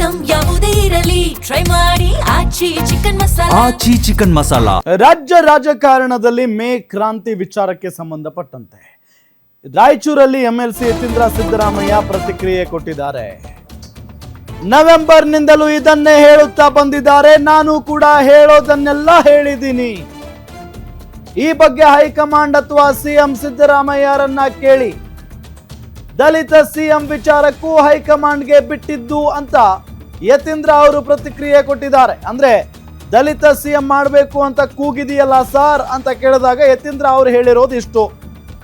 Item ಯಾವುದೇ ಇರಲಿ try ಮಾಡಿ ಆಚಿ ಚಿಕನ್ ಮಸಾಲಾ. ರಾಜ್ಯ ರಾಜಕಾರಣದಲ್ಲಿ ಮೇ ಕ್ರಾಂತಿ ವಿಚಾರಕ್ಕೆ ಸಂಬಂಧಪಟ್ಟಂತೆ ರಾಯಚೂರಲ್ಲಿ ಎಂಎಲ್ಸಿ ಯತೀಂದ್ರ ಸಿದ್ದರಾಮಯ್ಯ ಪ್ರತಿಕ್ರಿಯೆ ಕೊಟ್ಟಿದ್ದಾರೆ. ನವೆಂಬರ್ನಿಂದಲೂ ಇದನ್ನೇ ಹೇಳುತ್ತಾ ಬಂದಿದ್ದಾರೆ. ನಾನು ಕೂಡ ಹೇಳೋದನ್ನೆಲ್ಲ ಹೇಳಿದ್ದೀನಿ. ಈ ಬಗ್ಗೆ ಹೈಕಮಾಂಡ್ ಅಥವಾ ಸಿಎಂ ಸಿದ್ದರಾಮಯ್ಯರನ್ನ ಕೇಳಿ. ದಲಿತ ಸಿಎಂ ವಿಚಾರಕ್ಕೂ ಹೈಕಮಾಂಡ್ಗೆ ಬಿಟ್ಟಿದ್ದು ಅಂತ ಯತೀಂದ್ರ ಅವರು ಪ್ರತಿಕ್ರಿಯೆ ಕೊಟ್ಟಿದ್ದಾರೆ. ಅಂದ್ರೆ ದಲಿತ ಸಿಎಂ ಮಾಡಬೇಕು ಅಂತ ಕೂಗಿದೆಯಲ್ಲ ಸಾರ್ ಅಂತ ಕೇಳಿದಾಗ ಯತೀಂದ್ರ ಅವರು ಹೇಳಿರೋದು ಇಷ್ಟು.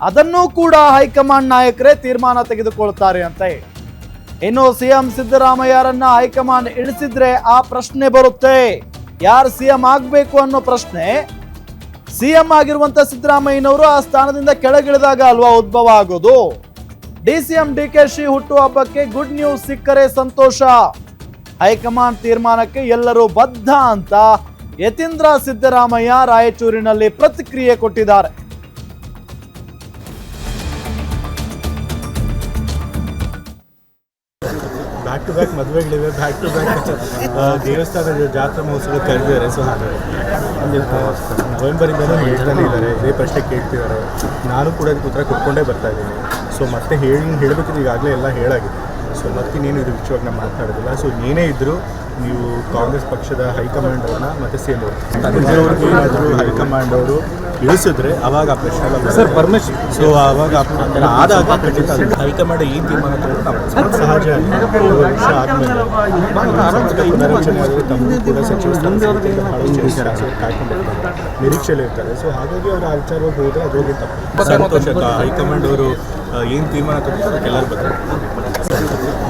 ಅದನ್ನೂ ಕೂಡ ಹೈಕಮಾಂಡ್ ನಾಯಕರೇ ತೀರ್ಮಾನ ತೆಗೆದುಕೊಳ್ತಾರೆ ಅಂತ ಹೇಳಿ. ಇನ್ನು ಸಿಎಂ ಸಿದ್ದರಾಮಯ್ಯರನ್ನ ಹೈಕಮಾಂಡ್ ಇಳಿಸಿದ್ರೆ ಆ ಪ್ರಶ್ನೆ ಬರುತ್ತೆ. ಯಾರು ಸಿಎಂ ಆಗ್ಬೇಕು ಅನ್ನೋ ಪ್ರಶ್ನೆ ಸಿಎಂ ಆಗಿರುವಂತ ಸಿದ್ದರಾಮಯ್ಯನವರು ಆ ಸ್ಥಾನದಿಂದ ಕೆಳಗಿಳಿದಾಗ ಅಲ್ವಾ ಉದ್ಭವ ಆಗೋದು. ಡಿಸಿಎಂ ಡಿಕೆಶಿ ಹುಟ್ಟು ಹಬ್ಬಕ್ಕೆ ಗುಡ್ ನ್ಯೂಸ್ ಸಿಕ್ಕರೆ ಸಂತೋಷ. ಹೈಕಮಾಂಡ್ ತೀರ್ಮಾನಕ್ಕೆ ಎಲ್ಲರೂ ಬದ್ಧ ಅಂತ ಯತೀಂದ್ರ ಸಿದ್ದರಾಮಯ್ಯ ರಾಯಚೂರಿನಲ್ಲಿ ಪ್ರತಿಕ್ರಿಯೆ ಕೊಟ್ಟಿದ್ದಾರೆ. ಬ್ಯಾಕ್ ಟು ಬ್ಯಾಕ್ ಮದುವೆಗಳಿವೆ, ಬ್ಯಾಕ್ ಟು ಬ್ಯಾಕ್ ದೇವಸ್ಥಾನದ ಜಾತ್ರಾ ಮಹೋತ್ಸವ ಕರೆದಿದ್ದಾರೆ. ಸೊ ಹಾಗಾಗಿ ನವೆಂಬರಿಂದಲೂ ಹೇಳ್ತಾನೆ ಇದ್ದಾರೆ, ಇದೇ ಪ್ರಶ್ನೆ ಕೇಳ್ತಿದ್ದಾರೆ. ನಾನು ಕೂಡ ಅದಕ್ಕೆ ಉತ್ತರ ಕೊಟ್ಕೊಂಡೇ ಬರ್ತಾ ಇದ್ದೀನಿ. ಸೊ ಮತ್ತೆ ಹೇಳಬೇಕಿದ್ರೆ ಈಗಾಗಲೇ ಎಲ್ಲ ಹೇಳಾಗಿದೆ. ಸೊ ಮತ್ತಿನ್ನೇನು ಇದು ವಿಷಯವಾಗಿ ನಾನು ಮಾತನಾಡೋದಿಲ್ಲ. ಸೊ ಏನೇ ಇದ್ದರೂ ನೀವು ಕಾಂಗ್ರೆಸ್ ಪಕ್ಷದ ಹೈಕಮಾಂಡ್ ಅವ್ರನ್ನ ಮತ್ತು ಸಿ ಎಂ ಅವ್ರಿಗೆ ಏನಾದರೂ ಹೈಕಮಾಂಡ್ ಅವರು ಇಳಿಸಿದ್ರೆ ಅವಾಗ ಆ ಪ್ರಶ್ನೆ ಸರ್ ಪರ್ಮಿಷನ್. ಸೊ ಅವಾಗ ಆದಾಗ ಖಂಡಿತ ಹೈಕಮಾಂಡ್ ಏನು ತೀರ್ಮಾನ ತಗೊಂಡು ನಾವು ಸಹಜ ವರ್ಷ ಆದಮೇಲೆ ಪುನರಚನೆ ಆದರೆ ತಮ್ಮದು ಕೂಡ ಸಚಿವ ಸ್ಥಾನ ಕಾಯ್ಕೊಂಡಿರ್ತಾರೆ, ನಿರೀಕ್ಷೆಯಲ್ಲಿ ಇರ್ತಾರೆ. ಸೊ ಹಾಗಾಗಿ ಅವರು ಆ ವಿಚಾರವಾಗಿ ಹೋದರೆ ಅದು ಹೋಗಿ ತಪ್ಪು. ಸಂತೋಷ ಹೈಕಮಾಂಡ್ ಅವರು ಏನು ತೀರ್ಮಾನ ತಗೊಂಡು ಅದಕ್ಕೆಲ್ಲರೂ ಬರ್ತಾರೆ.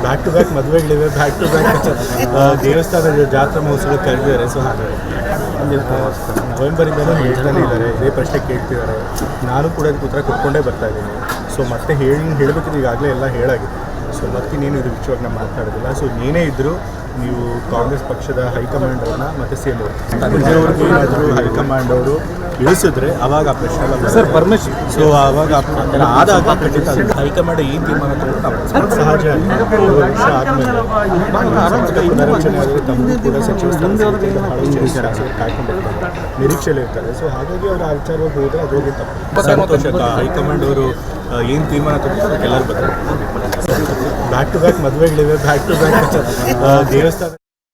ಬ್ಯಾಕ್ ಟು ಬ್ಯಾಕ್ ಮದುವೆಗಳಿವೆ, ಬ್ಯಾಕ್ ಟು ಬ್ಯಾಕ್ ದೇವಸ್ಥಾನದ ಜಾತ್ರಾ ಮಹೋತ್ಸವ ಕರೆದಿದ್ದಾರೆ. ಸೊ ಹಾಗಾಗಿ ನವೆಂಬರಿಂದಲೂ ಹೇಳ್ತಾನೆ ಇದ್ದಾರೆ, ಇದೇ ಪ್ರಶ್ನೆ ಕೇಳ್ತಿದ್ದಾರೆ. ನಾನು ಕೂಡ ಅದಕ್ಕೆ ಉತ್ತರ ಕೊಟ್ಕೊಂಡೇ ಬರ್ತಾ ಇದ್ದೀನಿ. ಸೊ ಮತ್ತೆ ಹೇಳಬೇಕಿದ್ರೆ ಈಗಾಗಲೇ ಎಲ್ಲ ಹೇಳಾಗಿದೆ. ಸೊ ಮತ್ತಿನ್ನೇನು ಇದು ವಿಷಯವಾಗಿ ನಾನು ಮಾತನಾಡೋದಿಲ್ಲ. ಸೊ ಏನೇ ಇದ್ದರೂ ನೀವು ಕಾಂಗ್ರೆಸ್ ಪಕ್ಷದ ಹೈಕಮಾಂಡ್ ಅವ್ರನ್ನ ಮತ್ತು ಸಿ ಎಂ ಅವ್ರಿಗೆ ಏನಾದರೂ ಹೈಕಮಾಂಡ್ ಅವರು ಇಳಿಸಿದ್ರೆ ಅವಾಗ ಆ ಪ್ರಶ್ನೆ ಸರ್ ಪರ್ಮಿಷನ್. ಸೊ ಅವಾಗ ಆದಾಗ ಖಂಡಿತ ಹೈಕಮಾಂಡ್ ಏನು ತೀರ್ಮಾನ ತಗೊಂಡು ನಾವು ಸಹಜ ವರ್ಷ ಆದಮೇಲೆ ಪುನರಚನೆ ಆದರೆ ತಮ್ಮದು ಕೂಡ ಸಚಿವ ಸ್ಥಾನ ಕಾಯ್ಕೊಂಡಿರ್ತಾರೆ, ನಿರೀಕ್ಷೆಯಲ್ಲಿ ಇರ್ತಾರೆ. ಸೊ ಹಾಗಾಗಿ ಅವರು ಆ ವಿಚಾರವಾಗಿ ಹೋದರೆ ಅದು ಹೋಗಿ ತಪ್ಪು. ಸಂತೋಷ ಹೈಕಮಾಂಡ್ ಅವರು ಏನು ತೀರ್ಮಾನ ತಗೊಂಡು ಅದಕ್ಕೆಲ್ಲರೂ ಬರ್ತಾರೆ. ಬ್ಯಾಕ್ ಟು ಬ್ಯಾಕ್ ಮದುವೆಗಳಿವೆ, ಬ್ಯಾಕ್ ಟು ಬ್ಯಾಕ್ ದೇವಸ್ಥಾನ